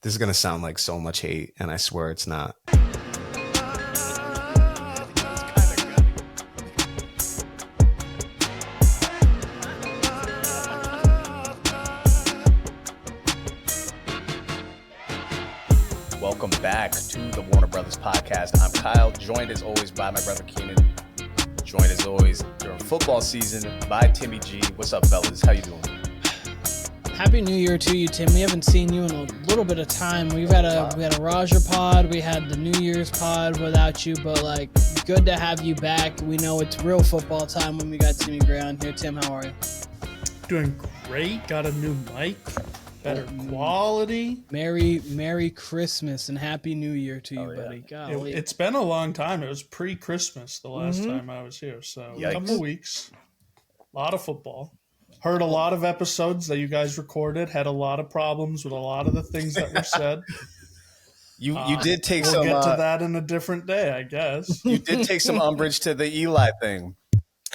This is going to sound like so much hate, and I swear it's not. Welcome back to the Warner Brothas Podcast. I'm Kyle, joined as always by my brother Keenan. Joined as always during football season by Timmy G. What's up, fellas? How you doing? Happy New Year to you, Tim. We haven't seen you in a little bit of time. We had a Raja pod. We had the New Year's pod without you, but like, good to have you back. We know it's real football time when we got Timmy Gray on here. Tim, how are you? Doing great. Got a new mic, better quality. Merry Christmas and Happy New Year to you, buddy. Golly. It's been a long time. It was pre-Christmas the last time I was here, so Yikes. a couple of weeks. A lot of football. Heard a lot of episodes that you guys recorded. Had a lot of problems with a lot of the things that were said. You did take we'll some. We'll get to that in a different day, I guess. You did take some umbrage to the Eli thing,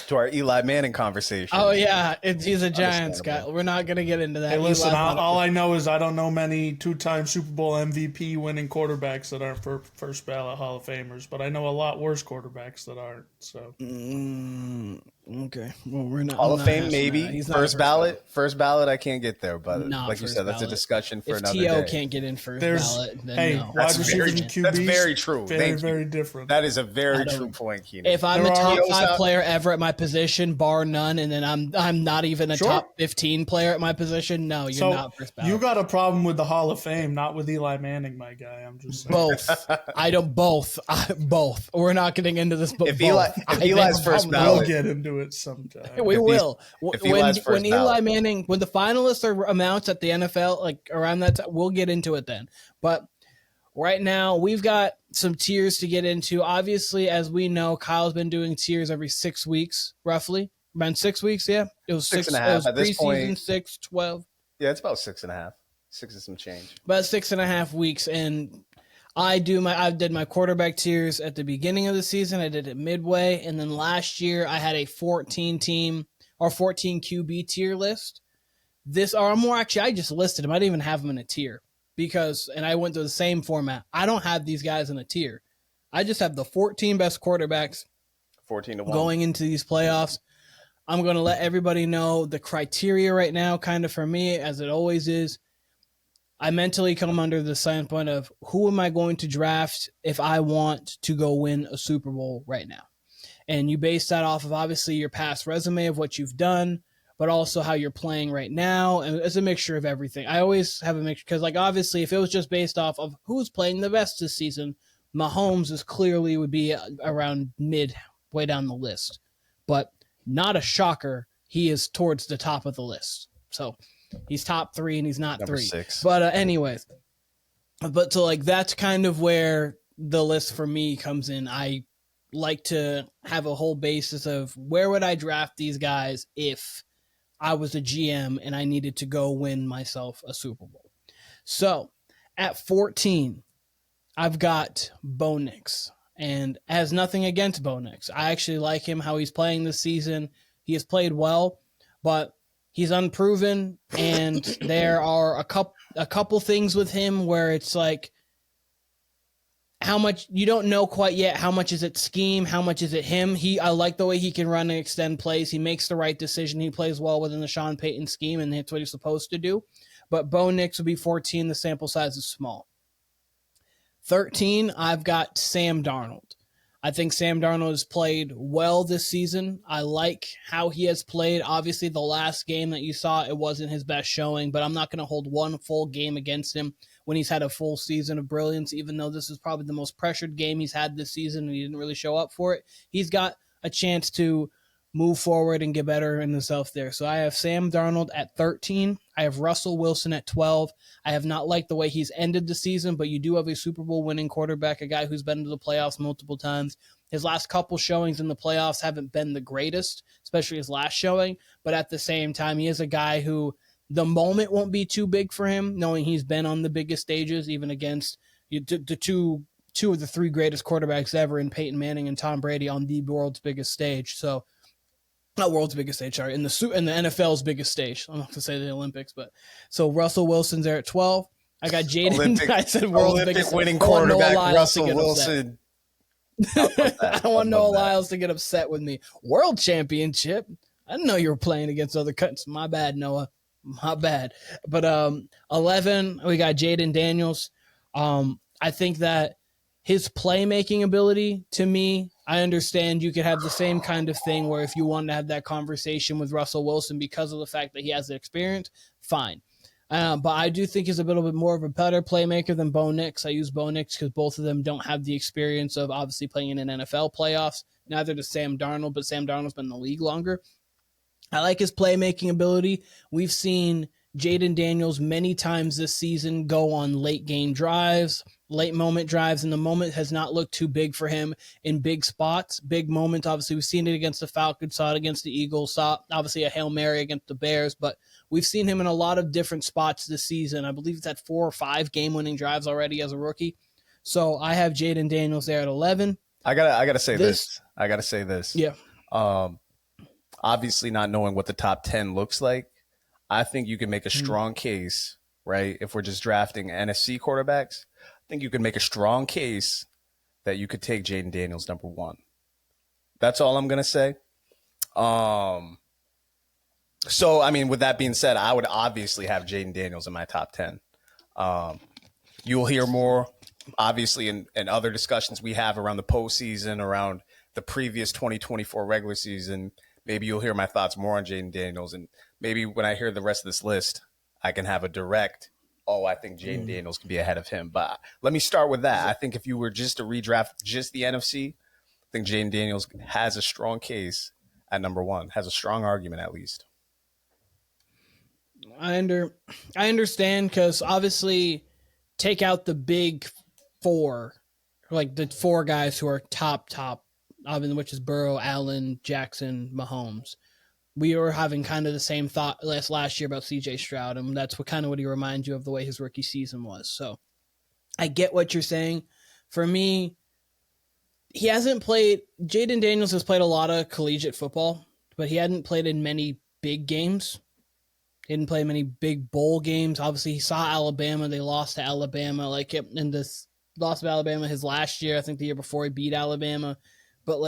to our Eli Manning conversation. Oh yeah, he's a Giants guy. We're not gonna get into that. Hey, listen, all I know is I don't know many two-time Super Bowl MVP winning quarterbacks that aren't first ballot Hall of Famers, but I know a lot worse quarterbacks that aren't. So okay, well we're not Hall of Fame maybe. First ballot. First ballot, I can't get there, but like you said, that's a discussion for another day. If T.O. can't get in first ballot, then no. Wide receivers and QBs. That's very true. Very different. That is a very true point, Keenan. If I'm the top 5 player ever at my position, bar none, and then I'm not even a top 15 player at my position, no, you're not first ballot. You got a problem with the Hall of Fame, not with Eli Manning, my guy. I'm just saying. Both. I don't both. Both. We're not getting into this, but if Eli's first ballot, we'll get into it sometime. We will. When Eli Manning, when the finalists are announced at the NFL, like around that time, we'll get into it then. But right now, we've got some tiers to get into. Obviously, as we know, Kyle's been doing tiers every 6 weeks, roughly. Around 6 weeks, yeah. It was 6.5 at this point. 6, 12. Yeah, it's about 6.5. 6 and some change. About 6.5 weeks, and I did my quarterback tiers at the beginning of the season. I did it midway, and then last year I had a 14 QB tier list. I just listed them. I didn't even have them in a tier and I went through the same format. I don't have these guys in a tier. I just have the 14 best quarterbacks 14-1 going into these playoffs. I'm going to let everybody know the criteria right now, kind of for me, as it always is. I mentally come under the standpoint of who am I going to draft if I want to go win a Super Bowl right now? And you base that off of obviously your past resume of what you've done, but also how you're playing right now. And it's a mixture of everything. I always have a mixture because, like, obviously, if it was just based off of who's playing the best this season, Mahomes would be around way down the list. But not a shocker, he is towards the top of the list. So he's top 3 and he's not Number 3. 6. But anyways, so like that's kind of where the list for me comes in. I like to have a whole basis of where would I draft these guys if I was a GM and I needed to go win myself a Super Bowl. So at 14, I've got Bo Nix, and has nothing against Bo Nix. I actually like him, how he's playing this season. He has played well, but he's unproven, and there are a couple things with him where it's like, how much you don't know quite yet. How much is it scheme? How much is it him? I like the way he can run and extend plays. He makes the right decision. He plays well within the Sean Payton scheme, and that's what he's supposed to do. But Bo Nix would be 14. The sample size is small. 13, I've got Sam Darnold. I think Sam Darnold has played well this season. I like how he has played. Obviously, the last game that you saw, it wasn't his best showing, but I'm not going to hold one full game against him when he's had a full season of brilliance, even though this is probably the most pressured game he's had this season and he didn't really show up for it. He's got a chance to move forward and get better in himself there. So I have Sam Darnold at 13. I have Russell Wilson at 12. I have not liked the way he's ended the season, but you do have a Super Bowl winning quarterback, a guy who's been to the playoffs multiple times. His last couple showings in the playoffs haven't been the greatest, especially his last showing, but at the same time, he is a guy who the moment won't be too big for him, knowing he's been on the biggest stages, even against the two of the 3 greatest quarterbacks ever in Peyton Manning and Tom Brady on the world's biggest stage. So not world's biggest stage, sorry, in the NFL's biggest stage. I'm not going to say the Olympics, but so Russell Wilson's there at 12. I got Jayden. Olympic, I said world's Olympic biggest winning I want Noah quarterback Lyles Russell to get upset. Wilson. I want Noah Lyles to get upset with me. World championship. I didn't know you were playing against other countries. My bad, Noah. My bad. But 11, we got Jayden Daniels. I think that his playmaking ability, to me, I understand you could have the same kind of thing where if you wanted to have that conversation with Russell Wilson because of the fact that he has the experience, fine. But I do think he's a little bit more of a better playmaker than Bo Nix. I use Bo Nix because both of them don't have the experience of obviously playing in an NFL playoffs. Neither does Sam Darnold, but Sam Darnold's been in the league longer. I like his playmaking ability. We've seen Jayden Daniels many times this season go on late game drives, late moment drives, and the moment has not looked too big for him in big spots, big moments. Obviously, we've seen it against the Falcons, saw it against the Eagles, saw obviously a Hail Mary against the Bears, but we've seen him in a lot of different spots this season. I believe he's had 4 or 5 game-winning drives already as a rookie. So I have Jayden Daniels there at 11. I gotta say this. I gotta say this. Yeah. Obviously, not knowing what the top 10 looks like, I think you can make a strong case, right? If we're just drafting NFC quarterbacks, I think you can make a strong case that you could take Jayden Daniels number 1. That's all I'm gonna say. So, I mean, with that being said, I would obviously have Jayden Daniels in my top 10. You'll hear more, obviously, in other discussions we have around the postseason, around the previous 2024 regular season. Maybe you'll hear my thoughts more on Jayden Daniels. And maybe when I hear the rest of this list, I can have a direct, I think Jayden Daniels can be ahead of him. But let me start with that. I think if you were just to redraft just the NFC, I think Jayden Daniels has a strong case at number 1, has a strong argument at least. I understand because obviously take out the big 4, like the 4 guys who are top, which is Burrow, Allen, Jackson, Mahomes. We were having kind of the same thought last year about C.J. Stroud, and that's what he reminds you of the way his rookie season was. So I get what you're saying. For me, Jayden Daniels has played a lot of collegiate football, but he hadn't played in many big games. He didn't play many big bowl games. Obviously, he saw Alabama. They lost to Alabama. Lost to Alabama his last year. I think the year before he beat Alabama. But,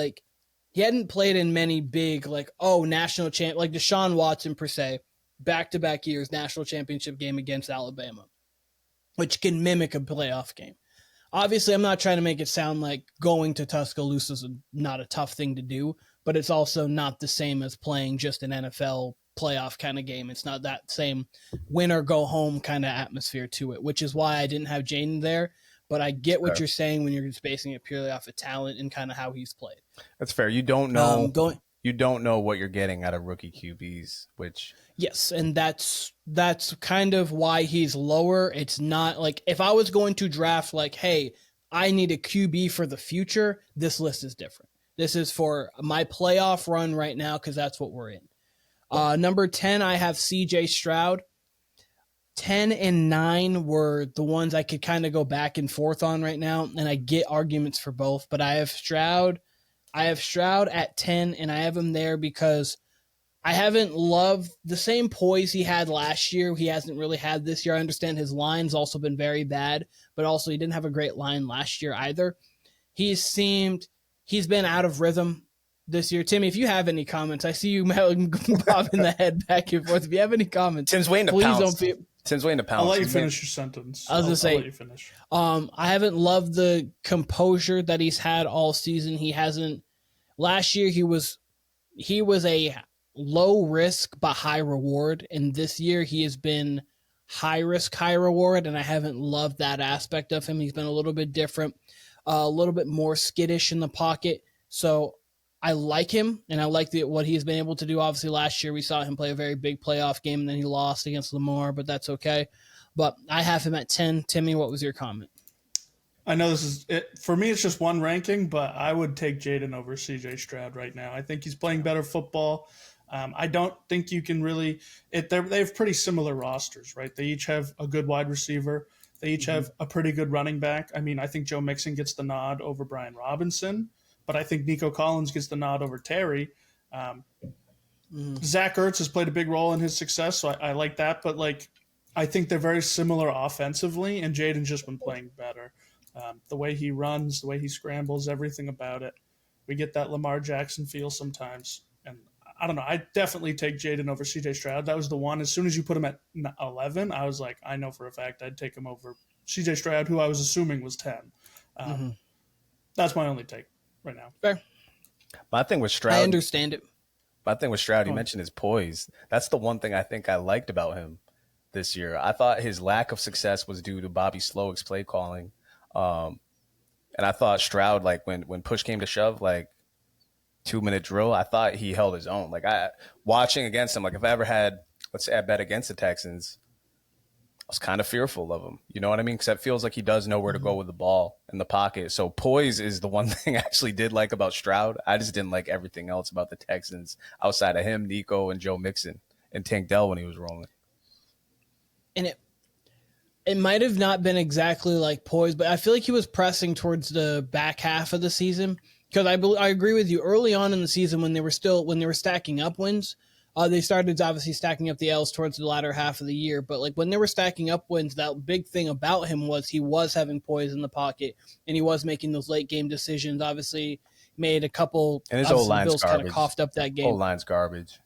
he hadn't played in many big, national champ, like Deshaun Watson, per se, back-to-back years, national championship game against Alabama, which can mimic a playoff game. Obviously, I'm not trying to make it sound like going to Tuscaloosa is not a tough thing to do, but it's also not the same as playing just an NFL playoff kind of game. It's not that same win or go home kind of atmosphere to it, which is why I didn't have Jayden there. But I get what you're saying when you're just basing it purely off of talent and kind of how he's played. That's fair. You don't know. You don't know what you're getting out of rookie QBs, which yes, and that's kind of why he's lower. It's not like if I was going to draft hey, I need a QB for the future, this list is different. This is for my playoff run right now because that's what we're in. Number 10, I have C.J. Stroud. 10 and 9 were the ones I could kind of go back and forth on right now, and I get arguments for both, but I have Stroud at 10, and I have him there because I haven't loved the same poise he had last year. He hasn't really had this year. I understand his line's also been very bad, but also he didn't have a great line last year either. He's been out of rhythm this year. Timmy, if you have any comments, I see you bobbing the head back and forth. If you have any comments, Tim's waiting to pounce. Tim's waiting to pounce. I'll let you finish your sentence. I was going to say, I'll let you finish. I haven't loved the composure that he's had all season. Last year he was a low risk but high reward, and this year he has been high risk, high reward, and I haven't loved that aspect of him. He's been a little bit different, a little bit more skittish in the pocket. So I like him, and I like what he's been able to do. Obviously, last year we saw him play a very big playoff game, and then he lost against Lamar, but that's okay. But I have him at 10. Timmy, what was your comment? I know this is it. For me, it's just one ranking, but I would take Jayden over C.J. Stroud right now. I think he's playing better football. I don't think you can really – they have pretty similar rosters, right? They each have a good wide receiver. They each have a pretty good running back. I mean, I think Joe Mixon gets the nod over Brian Robinson, but I think Nico Collins gets the nod over Terry. Zach Ertz has played a big role in his success, so I like that. But, I think they're very similar offensively, and Jayden's just been playing better. The way he runs, the way he scrambles, everything about it. We get that Lamar Jackson feel sometimes. And I don't know. I definitely take Jayden over CJ Stroud. That was the one. As soon as you put him at 11, I was like, I know for a fact I'd take him over CJ Stroud, who I was assuming was 10. That's my only take right now. Fair. My thing with Stroud, I understand it. My thing with Stroud, you mentioned his poise. That's the one thing I think I liked about him this year. I thought his lack of success was due to Bobby Slowick's play calling. And I thought Stroud, like when push came to shove, like 2-minute drill, I thought he held his own. Like watching against him, like if I ever had, let's say I bet against the Texans, I was kind of fearful of him. You know what I mean? Because it feels like he does know where to go with the ball in the pocket. So poise is the one thing I actually did like about Stroud. I just didn't like everything else about the Texans outside of him, Nico, and Joe Mixon and Tank Dell when he was rolling. And it might have not been exactly like poise, but I feel like he was pressing towards the back half of the season. Because I agree with you. Early on in the season, when they were stacking up wins, they started obviously stacking up the L's towards the latter half of the year. But like when they were stacking up wins, that big thing about him was he was having poise in the pocket and he was making those late game decisions. Obviously, made a couple. And his O-line's Bills garbage. kind of coughed up that game. O-line's garbage.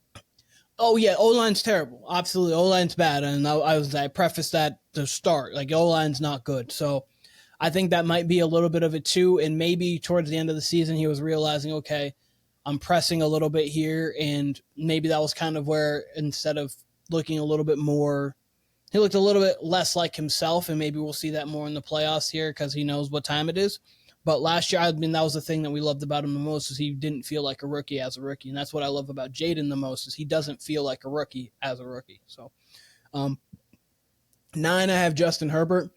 Oh yeah, O-line's terrible. Absolutely, O-line's bad, and I prefaced that to start. Like O-line's not good, so I think that might be a little bit of it too. And maybe towards the end of the season, he was realizing, okay, I'm pressing a little bit here, and maybe that was kind of where instead of looking a little bit more, he looked a little bit less like himself, and maybe we'll see that more in the playoffs here because he knows what time it is. But last year, I mean, that was the thing that we loved about him the most is he didn't feel like a rookie as a rookie. And that's what I love about Jayden the most is he doesn't feel like a rookie as a rookie. So 9, I have Justin Herbert.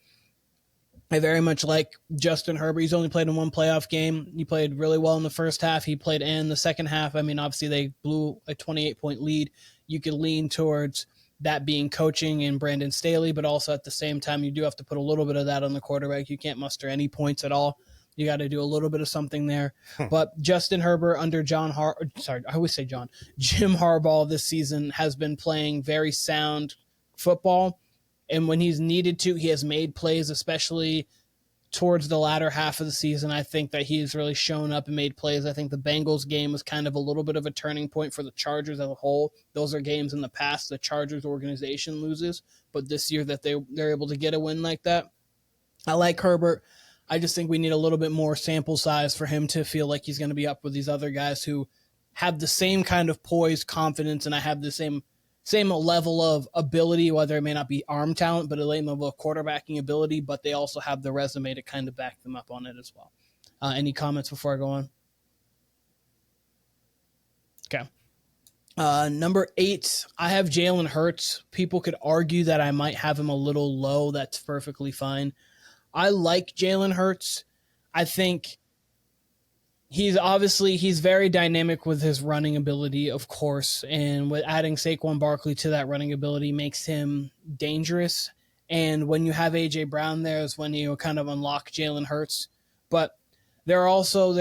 I very much like Justin Herbert. He's only played in one playoff game. He played really well in the first half. He played in the second half. I mean, obviously they blew a 28-point lead. You could lean towards that being coaching and Brandon Staley, but also at the same time, you do have to put a little bit of that on the quarterback. You can't muster any points at all. You got to do a little bit of something there. But Justin Herbert under Jim Harbaugh this season has been playing very sound football. And when he's needed to, he has made plays, especially towards the latter half of the season. I think that he's really shown up and made plays. I think the Bengals game was kind of a little bit of a turning point for the Chargers as a whole. Those are games in the past the Chargers organization loses, but this year that they're able to get a win like that. I like Herbert. I just think we need a little bit more sample size for him to feel like he's going to be up with these other guys who have the same kind of poise, confidence, and I have the same level of ability, whether it may not be arm talent, but a level of quarterbacking ability, but they also have the resume to kind of back them up on it as well. Any comments before I go on? Okay. Number 8, I have Jalen Hurts. People could argue that I might have him a little low. That's perfectly fine. I like Jalen Hurts. I think he's very dynamic with his running ability, of course, and with adding Saquon Barkley to that running ability makes him dangerous. And when you have A.J. Brown there is when you kind of unlock Jalen Hurts. But there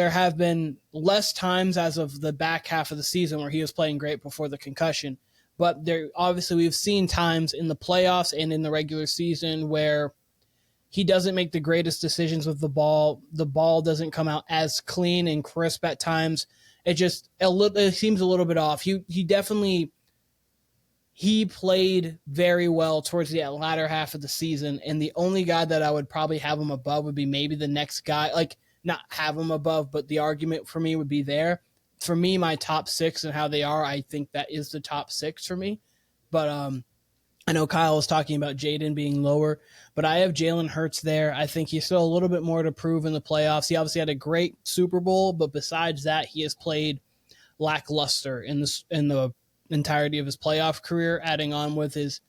have been less times as of the back half of the season where he was playing great before the concussion. But we've seen times in the playoffs and in the regular season where he doesn't make the greatest decisions with the ball. The ball doesn't come out as clean and crisp at times. It seems a little bit off. He played very well towards the latter half of the season, and the only guy that I would probably have him above would be maybe the next guy. Like, not have him above, but the argument for me would be there. For me, my top 6 and how they are, I think that is the top 6 for me. But I know Kyle was talking about Jayden being lower, but I have Jalen Hurts there. I think he's still a little bit more to prove in the playoffs. He obviously had a great Super Bowl, but besides that, he has played lackluster in the entirety of his playoff career, adding on with his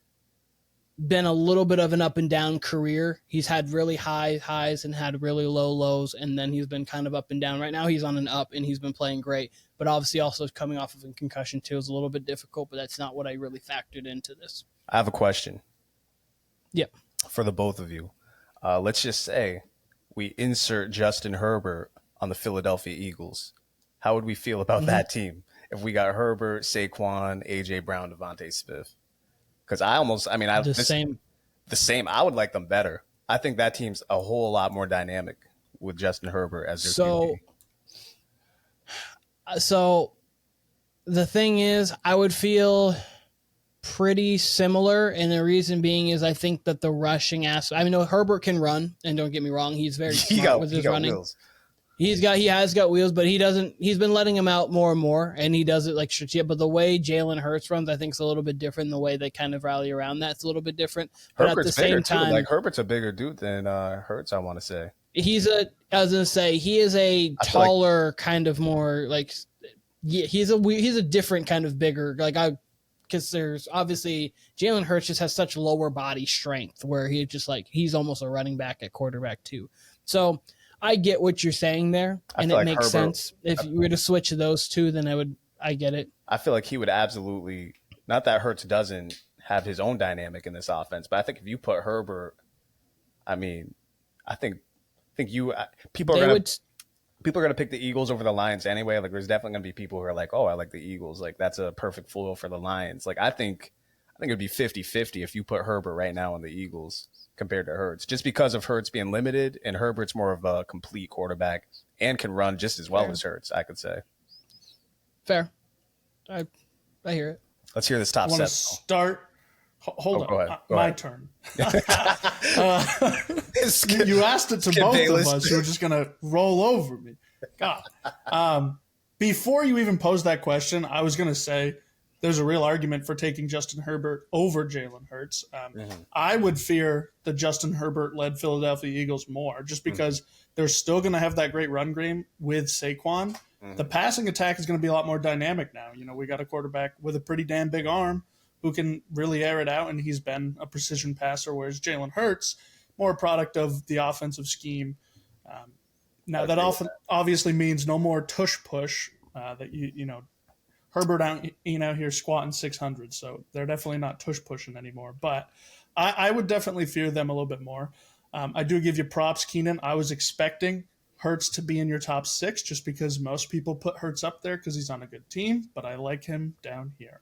been a little bit of an up and down career. He's had really high highs and had really low lows, and then he's been kind of up and down. Right now he's on an up, and he's been playing great, but obviously also coming off of a concussion too is a little bit difficult, but that's not what I really factored into this. I have a question. Yep. For the both of you. Let's just say we insert Justin Herbert on the Philadelphia Eagles. How would we feel about that team if we got Herbert, Saquon, A.J. Brown, Devontae Smith? Because the same. I would like them better. I think that team's a whole lot more dynamic with Justin Herbert as their QB. So the thing is, I would feel pretty similar, and the reason being is I think that the rushing aspect. I mean, Herbert can run, and don't get me wrong, he's very smart with his running. Wheels. He has got wheels, but he doesn't. He's been letting him out more and more, and he does it like strategic. But the way Jalen Hurts runs, I think, is a little bit different. The way they kind of rally around that's a little bit different. But Herbert's at the same time, too. Like Herbert's a bigger dude than Hurts. I want to say he is a taller, kind of more like. Yeah, he's a different kind of bigger because there's obviously Jalen Hurts just has such lower body strength where he's almost a running back at quarterback too. So I get what you're saying there, and it makes sense. If you were to switch those two, then I get it. I feel like he would absolutely, not that Hurts doesn't have his own dynamic in this offense, but I think if you put Herbert, I mean, I think people are going to pick the Eagles over the Lions anyway. Like there's definitely going to be people who are like, oh, I like the Eagles. Like that's a perfect foil for the Lions. Like I think it'd be 50-50 if you put Herbert right now on the Eagles compared to Hurts, just because of Hurts being limited and Herbert's more of a complete quarterback and can run just as well as Hurts, I could say. Fair. I hear it. Let's hear this top I want to set. start. Hold on. Go ahead. My turn. You asked it to both Bayless. Of us. You're just going to roll over me. God. Before you even posed that question, I was going to say there's a real argument for taking Justin Herbert over Jalen Hurts. I would fear the Justin Herbert-led Philadelphia Eagles more just because they're still going to have that great run game with Saquon. The passing attack is going to be a lot more dynamic now. You know, we got a quarterback with a pretty damn big arm who can really air it out, and he's been a precision passer, whereas Jalen Hurts, more a product of the offensive scheme. Now, that obviously means no more tush-push that, you know, Herbert out here squatting 600, so they're definitely not tush-pushing anymore. But I would definitely fear them a little bit more. I do give you props, Keenan. I was expecting Hurts to be in your top 6 just because most people put Hurts up there because he's on a good team, but I like him down here.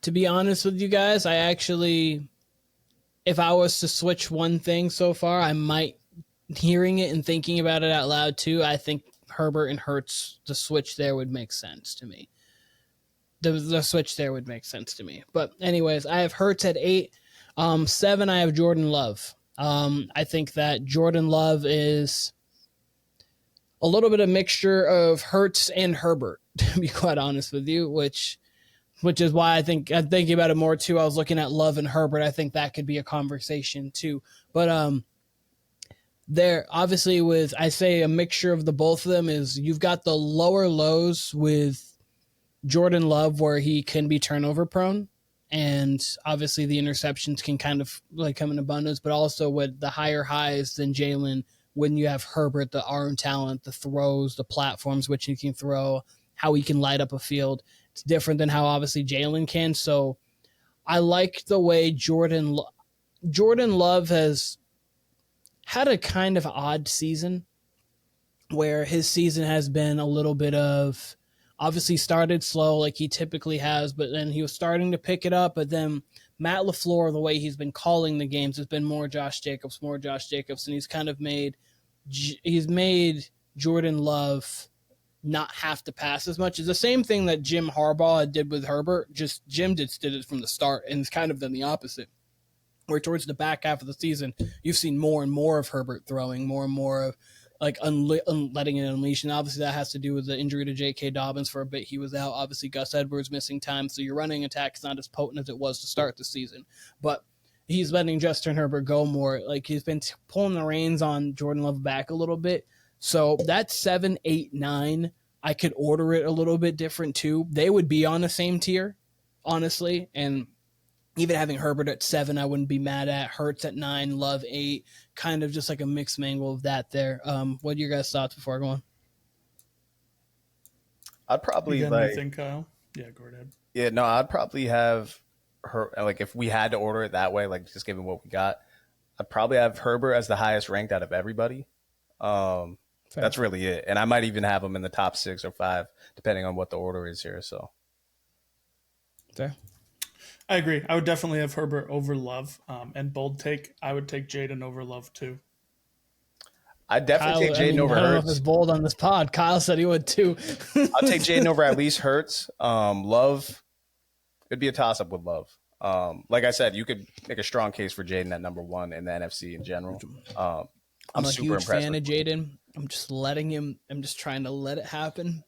To be honest with you guys, if I was to switch one thing so far, I might, hearing it and thinking about it out loud too, I think Herbert and Hurts, the switch there would make sense to me. The switch there would make sense to me. But anyways, I have Hurts at 8. 7, I have Jordan Love. I think that Jordan Love is a little bit of mixture of Hurts and Herbert, to be quite honest with you, which is why I'm thinking about it more too. I was looking at Love and Herbert. I think that could be a conversation too. But there obviously I say a mixture of the both of them is you've got the lower lows with Jordan Love where he can be turnover prone. And obviously the interceptions can kind of like come in abundance, but also with the higher highs than Jalen when you have Herbert, the arm talent, the throws, the platforms which he can throw, how he can light up a field. It's different than how obviously Jalen can. So I like the way Jordan Love has had a kind of odd season where his season has been a little bit of obviously started slow like he typically has, but then he was starting to pick it up. But then Matt LaFleur, the way he's been calling the games, has been more Josh Jacobs. And he's kind of made Jordan Love not have to pass as much. It's the same thing that Jim Harbaugh did with Herbert. Just Jim did it from the start, and it's kind of then the opposite. Where towards the back half of the season, you've seen more and more of Herbert throwing, more and more of like letting it unleash. And obviously that has to do with the injury to J.K. Dobbins for a bit. He was out. Obviously Gus Edwards missing time, so your running attack is not as potent as it was to start the season. But he's letting Justin Herbert go more. Like he's been pulling the reins on Jordan Love back a little bit. So that's 7, 8, 9. I could order it a little bit different too. They would be on the same tier, honestly. And even having Herbert at 7, I wouldn't be mad at. Hurts at 9, Love 8. Kind of just like a mixed mangle of that there. What are your guys' thoughts before I go on? I'd probably anything, Kyle? Yeah, go ahead. Yeah, no, I'd probably have her like if we had to order it that way, like just given what we got, I'd probably have Herbert as the highest ranked out of everybody. That's really it. And I might even have him in the top 6 or 5, depending on what the order is here. So fair. I agree. I would definitely have Herbert over Love. And bold take, I would take Jayden over Love too. I'd definitely take Jayden over I don't know if Hurts. it's bold on this pod. Kyle said he would too. I'll take Jayden over at least Hurts. Love, it'd be a toss-up with Love. Like I said, you could make a strong case for Jayden at number one in the NFC in general. I'm a super huge impressed fan of Jayden. I'm just letting him. I'm just trying to let it happen.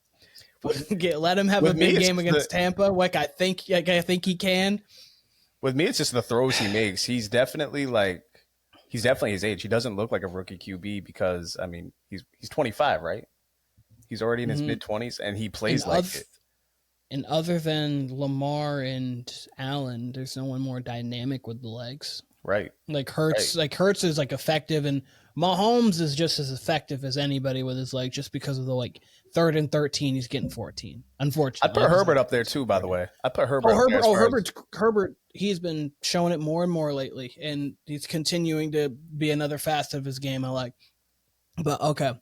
Let him have a big game against Tampa. Like I think he can. With me, it's just the throws he makes. He's definitely his age. He doesn't look like a rookie QB because I mean he's 25, right? He's already in his mid-20s and he plays it. And other than Lamar and Allen, there's no one more dynamic with the legs. Right. Like Hurts, is like effective, and Mahomes is just as effective as anybody with his legs, just because of the 3rd and 13, he's getting 14. Unfortunately, I put Herbert up there too. By the way, I put Herbert. Herbert. He's been showing it more and more lately, and he's continuing to be another facet of his game. I like. But okay,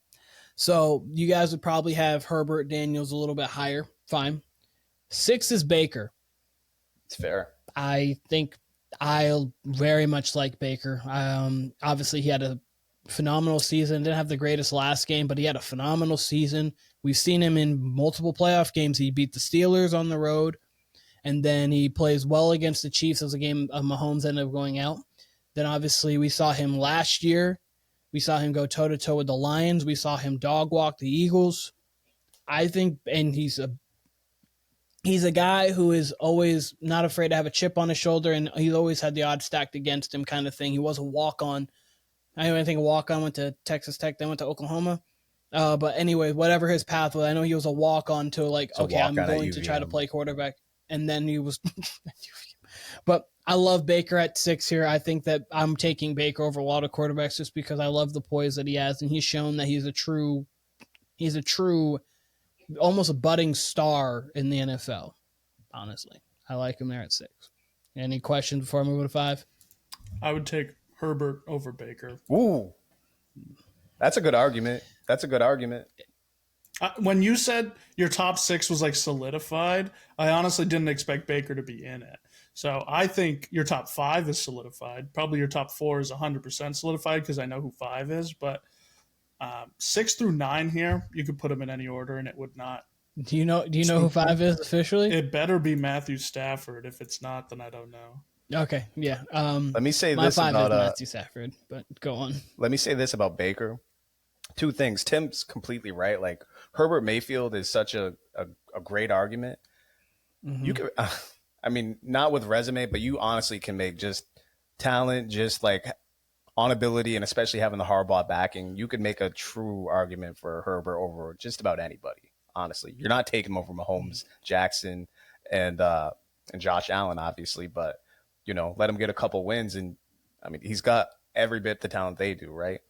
so you guys would probably have Herbert, Daniels a little bit higher. Fine. 6 is Baker. It's fair. I think I very much like Baker. Obviously, he had a phenomenal season. Didn't have the greatest last game, but he had a phenomenal season. We've seen him in multiple playoff games. He beat the Steelers on the road, and then he plays well against the Chiefs as a game of Mahomes ended up going out. Then, obviously, we saw him last year. We saw him go toe-to-toe with the Lions. We saw him dog walk the Eagles. I think, and he's a guy who is always not afraid to have a chip on his shoulder, and he's always had the odds stacked against him kind of thing. He was a walk-on. I don't even think a walk-on went to Texas Tech, then went to Oklahoma. But anyway, whatever his path was, I know he was a walk-on to I'm going to try to play quarterback. And then he was – but I love Baker at 6 here. I think that I'm taking Baker over a lot of quarterbacks just because I love the poise that he has, and he's shown that he's a true almost a budding star in the NFL, honestly. I like him there at 6. Any questions before I move to 5? I would take Herbert over Baker. Ooh. That's a good argument. When you said your top 6 was solidified, I honestly didn't expect Baker to be in it. So I think your top 5 is solidified. Probably your top 4 is 100% solidified because I know who 5 is, but 6 through 9 here, you could put them in any order, and it would not. Do you know who 5 is officially? It better be Matthew Stafford. If it's not, then I don't know. Okay, yeah. Let me say my this 5 about is Matthew Stafford, but go on. Let me say this about Baker. 2 things. Tim's completely right. Herbert Mayfield is such a great argument. Mm-hmm. You could, I mean, not with resume, but you honestly can make just talent, just on ability, and especially having the Harbaugh backing, you could make a true argument for Herbert over just about anybody. Honestly, you're not taking him over Mahomes, Jackson, and Josh Allen, obviously, but let him get a couple wins, and I mean, he's got every bit the talent they do, right?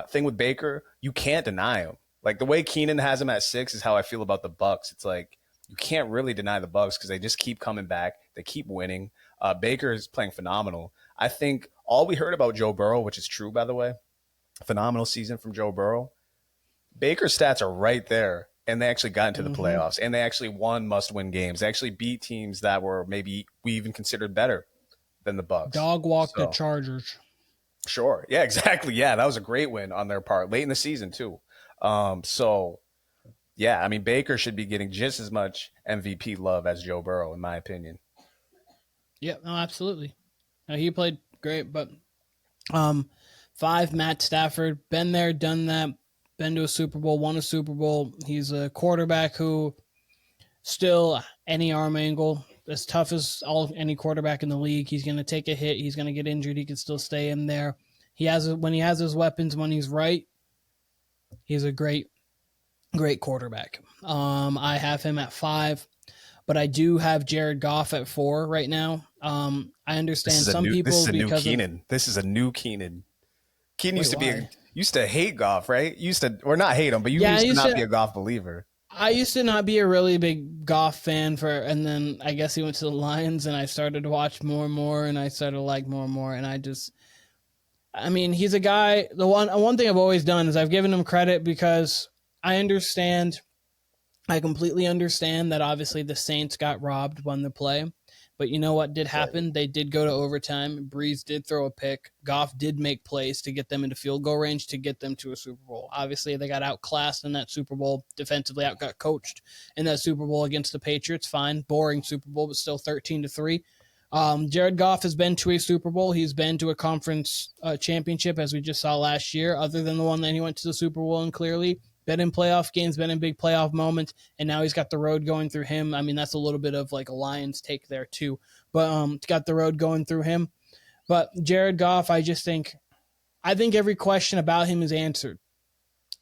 Thing with Baker, you can't deny him. The way Keenan has him at 6 is how I feel about the Bucs. It's you can't really deny the Bucs because they just keep coming back, they keep winning. Baker is playing phenomenal. I think all we heard about Joe Burrow, which is true, by the way, phenomenal season from Joe Burrow. Baker's stats are right there, and they actually got into the playoffs, and they actually won must-win games. They actually beat teams that were maybe we even considered better than the Bucs. Dog walk the Chargers. Sure. Yeah, exactly. Yeah, that was a great win on their part, late in the season too. Yeah, I mean, Baker should be getting just as much MVP love as Joe Burrow, in my opinion. Yeah, no, absolutely. No, he played great, but 5, Matt Stafford, been there, done that, been to a Super Bowl, won a Super Bowl. He's a quarterback who still any arm angle, as tough as any quarterback in the league, he's going to take a hit, he's going to get injured, he can still stay in there. When he has his weapons, when he's right, he's a great quarterback. I have him at 5. But I do have Jared Goff at 4 right now. I understand some people this is a because new Keenan. This is a new Keenan. Keenan Wait, used to hate Goff, right? Or not hate him, but used to not be a Goff believer. I used to not be a really big Goff fan and then I guess he went to the Lions and I started to watch more and more and I started to like more and more and I mean, he's a guy. The one thing I've always done is I've given him credit because I completely understand that obviously the Saints got robbed when the play, But you know what did happen? They did go to overtime. Breeze did throw a pick. Goff did make plays to get them into field goal range to get them to a Super Bowl. Obviously, they got outclassed in that Super Bowl. Defensively, got coached in that Super Bowl against the Patriots. Fine, boring Super Bowl, but still 13-3. Jared Goff has been to a Super Bowl. He's been to a conference championship, as we just saw last year, other than the one that he went to the Super Bowl and clearly been in playoff games, been in big playoff moments, and now he's got the road going through him. I mean, that's a little bit of like a Lions take there too, but got the road going through him. But Jared Goff, I think every question about him is answered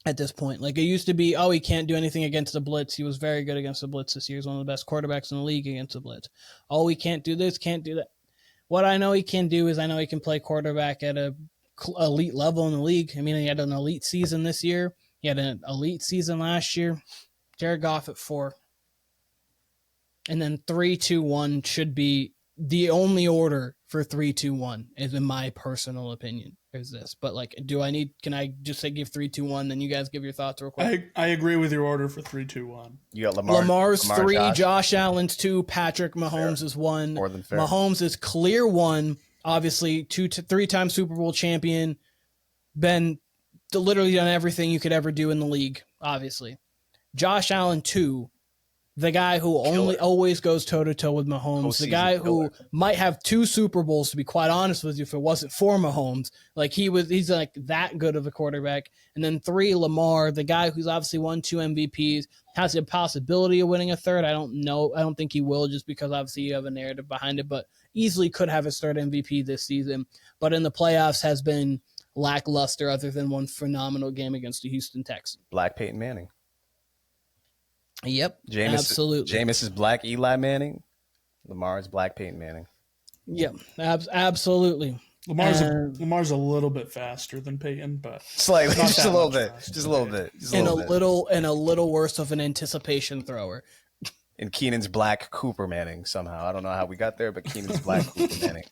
at this point. Like, it used to be, he can't do anything against the blitz. He was very good against the blitz this year. He's one of the best quarterbacks in the league against the blitz. He can't do this, can't do that. What I know he can do is I know he can play quarterback at a elite level in the league. I mean, he had an elite season this year. He had an elite season last year. Jared Goff at 4. And then 3-2-1 should be the only order for 3-2-1, is in my personal opinion, is this. But like, can I just say give 3-2-1, then you guys give your thoughts real quick? I agree with your order for 3-2-1. You got Lamar. Lamar's 3, Josh Allen's 2, Patrick Mahomes is 1. More than fair. Mahomes is clear 1, obviously 3-time Super Bowl champion, been literally done everything you could ever do in the league, obviously. Josh Allen 2, the guy who always goes toe-to-toe with Mahomes, the guy who might have 2 Super Bowls, to be quite honest with you, if it wasn't for Mahomes. Like, he's like that good of a quarterback. And then 3, Lamar, the guy who's obviously won 2 MVPs, has the possibility of winning a third. I don't know. I don't think he will, just because obviously you have a narrative behind it, but easily could have his third MVP this season. But in the playoffs has been lackluster, other than one phenomenal game against the Houston Texans. Black Peyton Manning. Yep, absolutely. Jameis is Black Eli Manning. Lamar is Black Peyton Manning. Yep, absolutely. Lamar's a little bit faster than Peyton, but slightly, just a little bit, just a little bit, and a little worse of an anticipation thrower. And Keenan's Black Cooper Manning somehow. I don't know how we got there, but Keenan's Black Cooper Manning.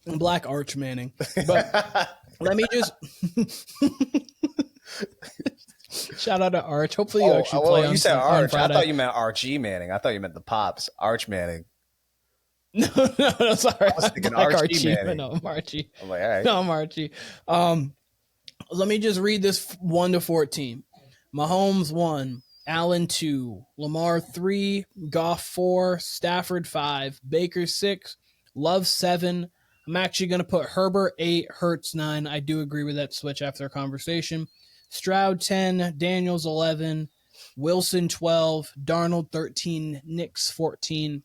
Black Arch Manning. But let me just shout out to Arch. Hopefully you actually play on. You said Arch. I thought you meant Archie Manning. I thought you meant the Pops. Arch Manning. No, sorry. I was thinking Archie Manning. No, I'm Archie. I'm like, all right. No, I'm Archie. Let me just read this 1-14. Mahomes 1, Allen 2, Lamar 3, Goff 4, Stafford 5, Baker 6, Love 7. I'm actually going to put Herbert 8, Hurts 9. I do agree with that switch after a conversation. Stroud 10, Daniels 11, Wilson 12, Darnold 13, Nix 14.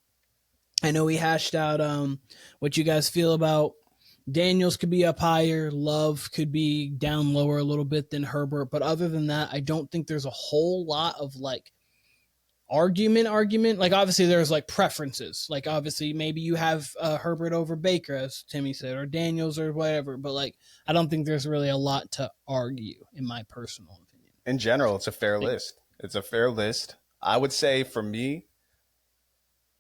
I know we hashed out what you guys feel about Daniels could be up higher, Love could be down lower a little bit than Herbert, but other than that, I don't think there's a whole lot of like argument. Like, obviously there's like preferences. Like, obviously maybe you have Herbert over Baker, as Timmy said, or Daniels or whatever, but like, I don't think there's really a lot to argue, in my personal opinion. In general, it's a fair list. It's a fair list. I would say for me,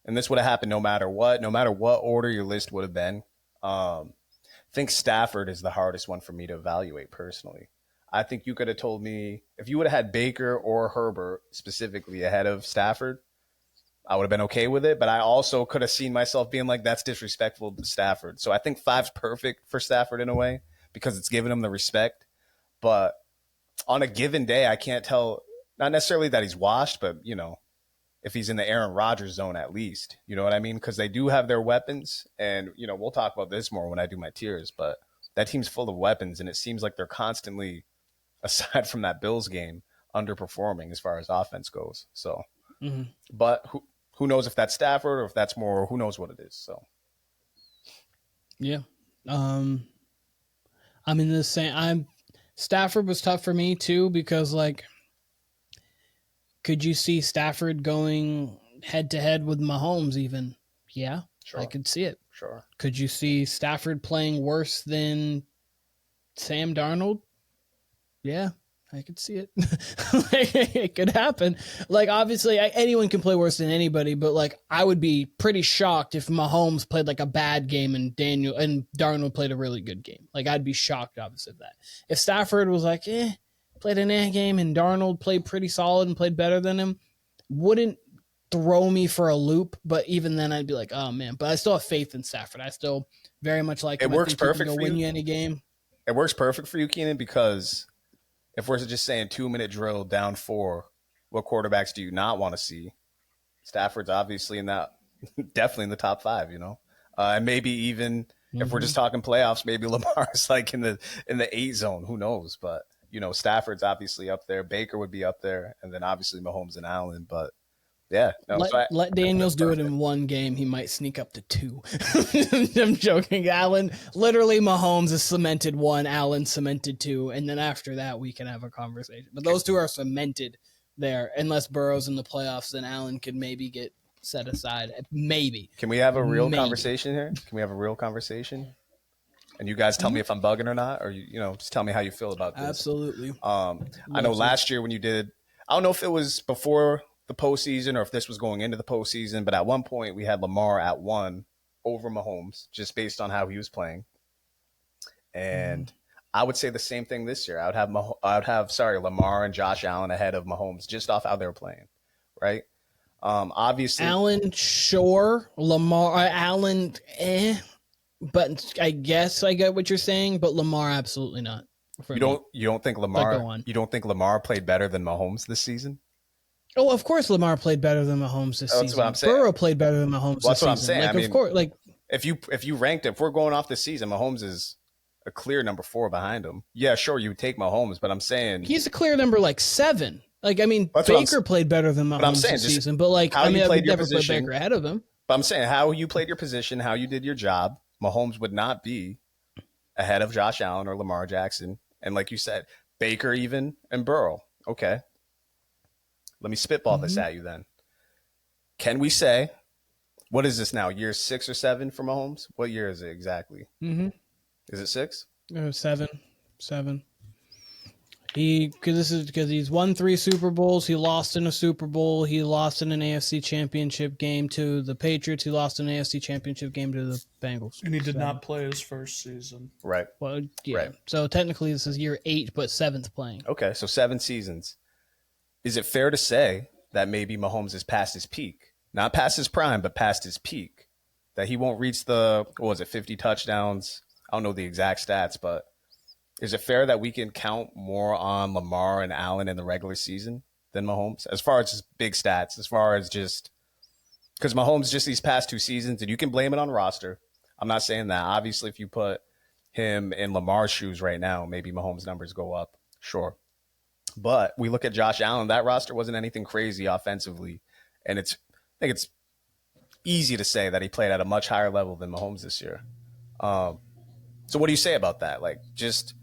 and this would have happened no matter what order your list would have been. I think Stafford is the hardest one for me to evaluate personally. I think you could have told me if you would have had Baker or Herbert specifically ahead of Stafford, I would have been okay with it. But I also could have seen myself being like, that's disrespectful to Stafford. So I think 5's perfect for Stafford in a way because it's giving him the respect. But on a given day, I can't tell, not necessarily that he's washed, but, you know, if he's in the Aaron Rodgers zone at least. You know what I mean? Because they do have their weapons. And, you know, we'll talk about this more when I do my tiers. But that team's full of weapons, and it seems like they're constantly, aside from that Bills game, underperforming as far as offense goes. So, but who knows if that's Stafford or if that's more, who knows what it is. So, yeah. I'm in the same, Stafford was tough for me too, because like, could you see Stafford going head to head with Mahomes even? Yeah, sure. I could see it. Sure. Could you see Stafford playing worse than Sam Darnold? Yeah, I could see it. Like, it could happen. Like, obviously, anyone can play worse than anybody, but like, I would be pretty shocked if Mahomes played like a bad game and Darnold played a really good game. Like, I'd be shocked, obviously, of that. If Stafford was like, played an game and Darnold played pretty solid and played better than him, wouldn't throw me for a loop, but even then I'd be like, oh man. But I still have faith in Stafford. I still very much like him. It works perfect for for win you. You any game. It works perfect for you, Keenan, because if we're just saying 2-minute drill down 4, what quarterbacks do you not want to see? Stafford's obviously in that, definitely in the top 5, and maybe even if we're just talking playoffs, maybe Lamar's like in the 8 zone. Who knows? But Stafford's obviously up there. Baker would be up there, and then obviously Mahomes and Allen. But yeah, let Daniels do it in one game. He might sneak up to 2. I'm joking. Allen, literally, Mahomes is cemented 1, Allen cemented 2, and then after that we can have a conversation. But those 2 are cemented there, unless Burrow's in the playoffs, then Allen could maybe get set aside. Maybe. Can we have a real conversation here? Can we have a real conversation? And you guys tell me if I'm bugging or not, or just tell me how you feel about this. Absolutely. I know last year when you did, I don't know if it was before the postseason or if this was going into the postseason, but at one point we had Lamar at 1 over Mahomes, just based on how he was playing. And I would say the same thing this year. I would have Lamar and Josh Allen ahead of Mahomes just off how they're playing, right? Obviously, Allen, sure. Lamar, Allen, but I guess I get what you're saying. But Lamar, absolutely not. You don't think Lamar? You don't think Lamar played better than Mahomes this season? Oh, of course, Lamar played better than Mahomes this season. That's what I'm saying. Burrow played better than Mahomes this season. That's what I'm saying. Of course, if you ranked it, if we're going off this season, Mahomes is a clear number 4 behind him. Yeah, sure, you would take Mahomes, but I'm saying he's a clear number 7. Baker played better than Mahomes this season, but I would never put Baker ahead of him. But I'm saying how you played your position, how you did your job, Mahomes would not be ahead of Josh Allen or Lamar Jackson. And like you said, Baker even and Burrow. Okay. Let me spitball this at you then. Can we say, what is this now, year 6 or 7 for Mahomes? What year is it exactly? Is it 6? 7. Because he's won 3 Super Bowls. He lost in a Super Bowl. He lost in an AFC Championship game to the Patriots. He lost an AFC Championship game to the Bengals. And he did not play his first season. Right. Well, yeah. Right. So technically this is year 8, but 7th playing. Okay, so 7 seasons. Is it fair to say that maybe Mahomes is past his peak? Not past his prime, but past his peak? That he won't reach 50 touchdowns? I don't know the exact stats, but is it fair that we can count more on Lamar and Allen in the regular season than Mahomes? As far as just big stats, as far as just – because Mahomes just these past 2 seasons, and you can blame it on roster. I'm not saying that. Obviously, if you put him in Lamar's shoes right now, maybe Mahomes' numbers go up. Sure. But we look at Josh Allen, that roster wasn't anything crazy offensively. And I think it's easy to say that he played at a much higher level than Mahomes this year. So what do you say about that? Like just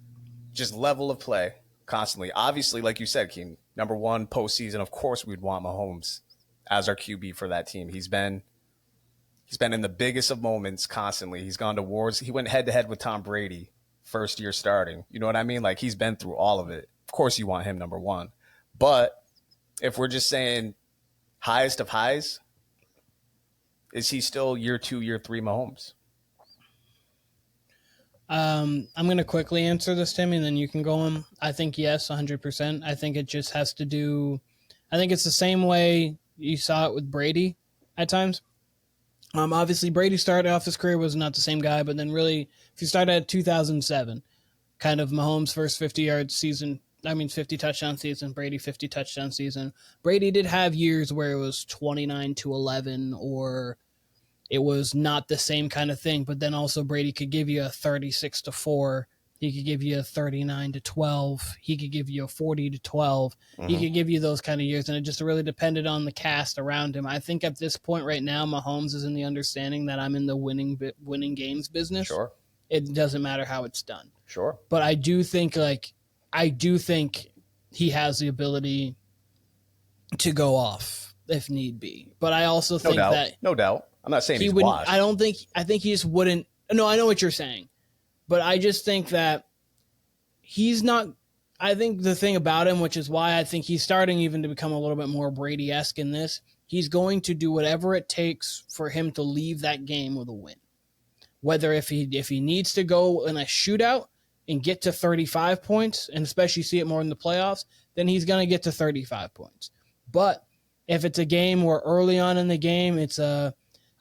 level of play constantly. Obviously, like you said, Keen, number 1 postseason, of course we'd want Mahomes as our QB for that team. He's been in the biggest of moments constantly. He's gone to wars. He went head to head with Tom Brady first year starting. You know what I mean? Like he's been through all of it. Of course you want him number 1. But if we're just saying highest of highs, is he still year 2, year 3 Mahomes? I'm going to quickly answer this, Timmy, and then you can go on. I think yes, 100%. I think it just has to do – I think it's the same way you saw it with Brady at times. Obviously, Brady started off his career was not the same guy, but then really, if you start at 2007, kind of Mahomes' first 50-yard season – 50 touchdown season, Brady 50 touchdown season. Brady did have years where it was 29-11 or it was not the same kind of thing, but then also Brady could give you a 36-4. He could give you a 39-12. He could give you a 40-12. He could give you those kind of years, and it just really depended on the cast around him. I think at this point right now, Mahomes is in the understanding that I'm in the winning games business. Sure. It doesn't matter how it's done. Sure. But I do think he has the ability to go off if need be. But I also think no doubt. I'm not saying he wouldn't. I think he just wouldn't. No, I know what you're saying, but I just think that he's not. I think the thing about him, which is why I think he's starting even to become a little bit more Brady-esque in this, he's going to do whatever it takes for him to leave that game with a win. Whether if he needs to go in a shootout and get to 35 points, and especially see it more in the playoffs, then he's going to get to 35 points. But if it's a game where early on in the game,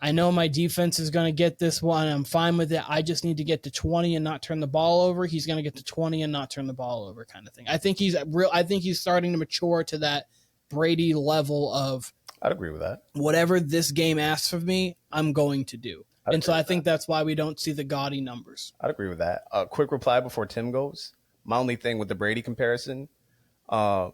I know my defense is going to get this one. I'm fine with it. I just need to get to 20 and not turn the ball over. He's going to get to 20 and not turn the ball over kind of thing. I think he's starting to mature to that Brady level of, I'd agree with that. Whatever this game asks of me, I'm going to do. And so I think that's why we don't see the gaudy numbers. I'd agree with that. A quick reply before Tim goes. My only thing with the Brady comparison, I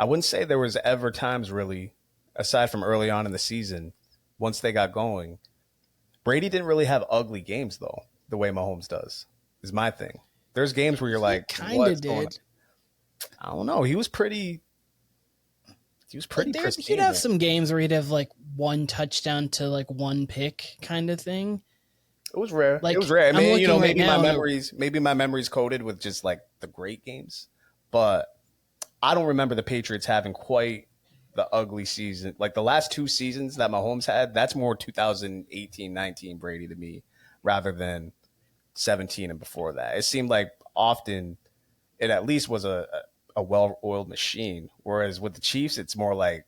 wouldn't say there was ever times really, aside from early on in the season, once they got going, Brady didn't really have ugly games, though, the way Mahomes does, is my thing. There's games where you're like, kind of did. I don't know. He was pretty pristine. He'd have some games where he'd have like one touchdown to like one pick kind of thing. It was rare. Like, it was rare. I mean, you know, right maybe my memory's coded with just like the great games, but I don't remember the Patriots having quite the ugly season. Like the last two seasons that Mahomes had, that's more 2018-19 Brady to me rather than 17 and before that. It seemed like often it at least was a well-oiled machine, whereas with the Chiefs, it's more like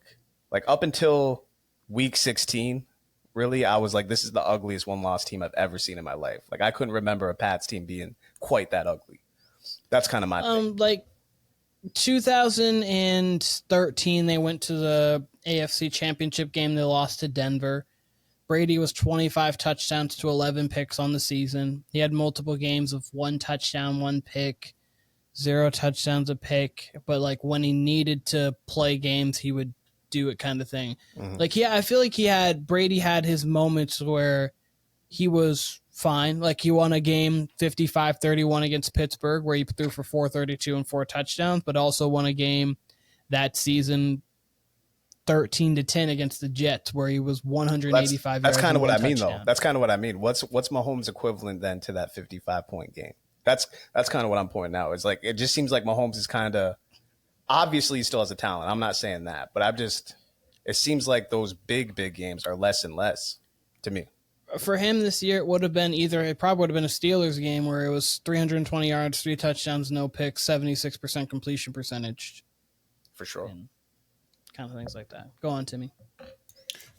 up until week 16, really, I was like, this is the ugliest one-loss team I've ever seen in my life. Like I couldn't remember a Pats team being quite that ugly. That's kind of my thing. Like 2013, they went to the AFC Championship game. They lost to Denver. Brady was 25 touchdowns to 11 picks on the season. He had multiple games of 1 touchdown, 1 pick, 0 touchdowns, a pick. But like when he needed to play games, he would do it kind of thing. Mm-hmm. Like, yeah, I feel like Brady had his moments where he was fine. Like he won a game 55-31 against Pittsburgh where he threw for 432 and 4 touchdowns, but also won a game that season 13-10 against the Jets where he was 185 That's kind of what I mean, touchdown. though. That's kind of what I mean. What's Mahomes' equivalent then to that 55-point game? That's kind of what I'm pointing out. It's like it just seems like Mahomes is kind of obviously he still has a talent. I'm not saying that, but it seems like those big games are less and less to me. For him this year, it probably would have been a Steelers game where it was 320 yards, 3 touchdowns, no picks, 76% completion percentage. For sure. And kind of things like that. Go on, Timmy.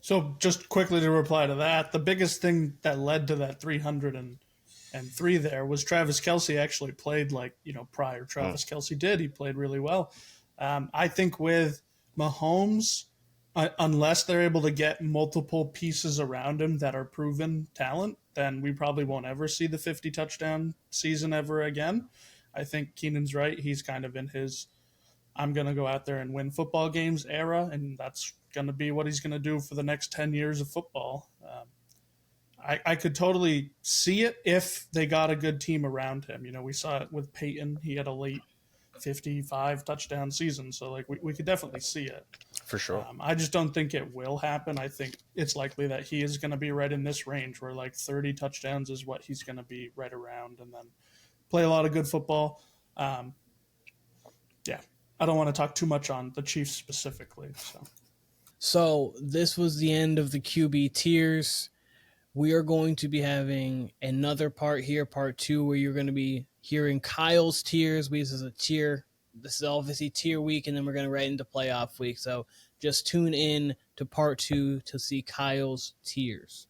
So just quickly to reply to that, the biggest thing that led to that 303 there was Travis Kelce actually played prior. Travis Kelce did. He played really well. I think with Mahomes, unless they're able to get multiple pieces around him that are proven talent, then we probably won't ever see the 50 touchdown season ever again. I think Keenan's right. He's kind of in his I'm going to go out there and win football games era, and that's going to be what he's going to do for the next 10 years of football. I could totally see it if they got a good team around him. You know, we saw it with Peyton. He had a late 55 touchdown season, so we could definitely see it. For sure. I just don't think it will happen. I think it's likely that he is going to be right in this range where 30 touchdowns is what he's going to be right around, and then play a lot of good football. Yeah, I don't want to talk too much on the Chiefs specifically. So this was the end of the QB tiers. We are going to be having another part here, part 2, where you're going to be hearing Kyle's tiers. This is a tier. This is obviously tier week, and then we're going to right into playoff week. So just tune in to part 2 to see Kyle's tiers.